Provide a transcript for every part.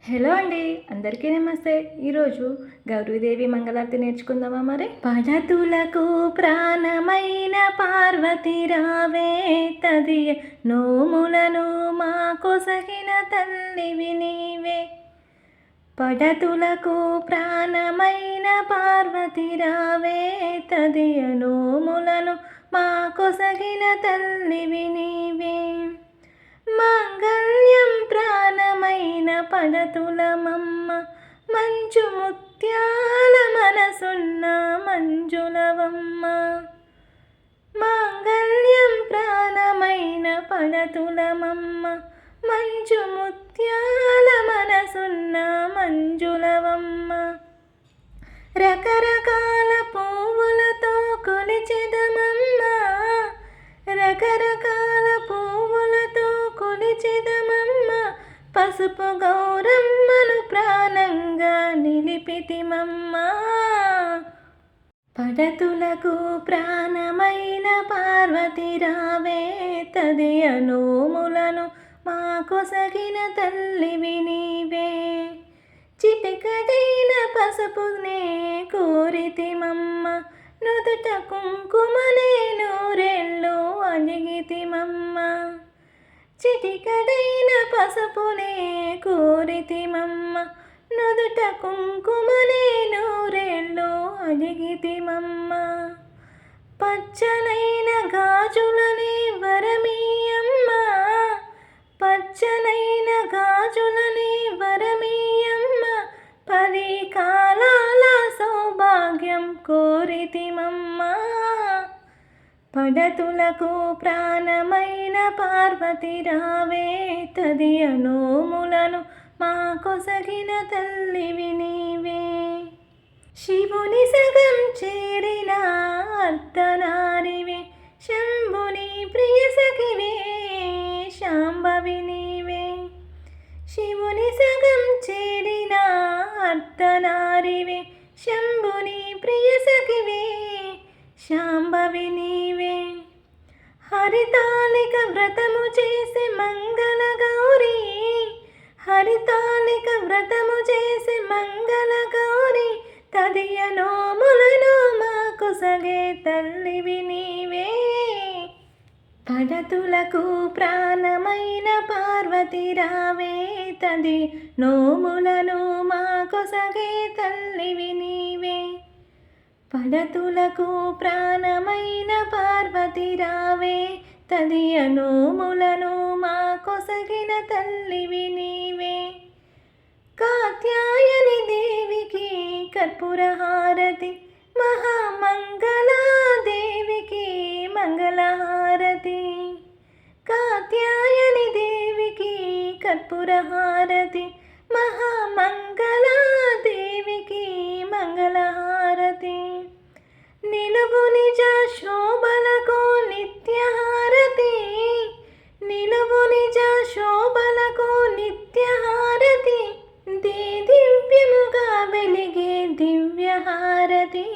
Hello అండి, అందరికీ నమస్తే. ఈరోజు గౌరీదేవి మంగళారతి నేర్చుకుందామా? మరి పడతులకు ప్రాణమైన పార్వతి రావే, తదియ నోములను మా కొసగిన తల్లివి నీవే. పడతులకు ప్రాణమైన పార్వతి రావే, తదియ నోములను మా కొసగిన తల్లివి నీవే. మాంగళ్యం ప్రాణమైన పడతులమమ్మ, మంచు ముత్యాల మనసున్న మంజులవమ్మ. మాంగళ్యం ప్రాణమైన పడతులమమ్మ, మంచు ముత్యాల మనసున్న మంజులవమ్మ. రకరకాల పువ్వులతో కొలిచెదమమ్మ, రకరకాల పువ్వులతో కొలిచెదమమ్మ. పసుపు గౌరమ్మను ప్రాణంగా నిలిపితిమమ్మ. పడతులకు ప్రాణమైన పార్వతి రావే, తదియ నోములను మా కొసగిన తల్లివి నీవే. చిటికడైన పసుపునే కోరితిమమ్మ, నుదుట కుంకుమనే నూరెళ్ళు అడిగితిమమ్మ. చిటికడైన పసుపునే కోరితిమమ్మ, నుదుట కుంకుమనే నూరెళ్ళు అడిగితిమమ్మ. పచ్చనైన గాజులనే వరమీయమ్మ, పచ్చనైన గాజులనే వరమీయమ్మ. 10 కాలాల సౌభాగ్యం కోరితిమమ్మ. పడతులకు ప్రాణమైన పార్వతి రావే, తదియ నోములను మా కొసగిన తల్లివి నీవే. శివుని సగం చేరిన అర్ధనారివే, శంభుని ప్రియ సఖివే, శాంభవి నీవే. శివుని సగం చేరిన అర్ధనారివే, శంభుని ప్రియ సఖివే, శాంభవి నీవే. హరితాళిక వ్రతము చేసే మంగళ గౌరీ, హరితాళిక వ్రతము చేసే మంగళ గౌరీ. తదియ నోములను మా కొసగే తల్లివి నీవే. పడతులకు ప్రాణమైన పార్వతి రావే, తది నోములను మా కొసగే తల్లివి నీవే. పడతులకు ప్రాణమైన పార్వతి రావే, తదియ నోములను మా కొసగిన తల్లివి నీవే. కాత్యాయని దేవికి కర్పూరహారతి, మహామంగళాదేవికి మంగళహారతి. కాత్యాయని దేవికి కర్పూరహారతి, మహామంగళాదేవికి మంగళహారతి. నిలువు నిజ శోభలకు నిత్యహారతి, నిలువు నిజ శోభలకు నిత్యహారతి. దివ్యముగా వెలిగే దివ్యహారతి.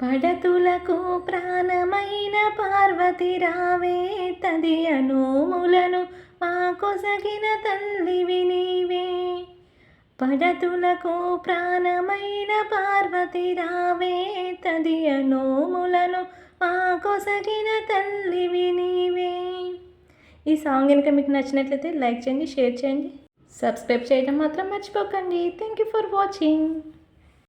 పడతులకు ప్రాణమైన పార్వతి రావే, తదియ నోములను మా కొసగిన తల్లివి నీవే. పడతులకు ప్రాణమైన పార్వతి రావే, తదియ నోములను మా కొసగిన తల్లివి నీవే. ఈ సాంగ్ కనుక మీకు నచ్చినట్లయితే లైక్ చేయండి, షేర్ చేయండి, సబ్స్క్రైబ్ చేయడం మాత్రం మర్చిపోకండి. Thank you for watching.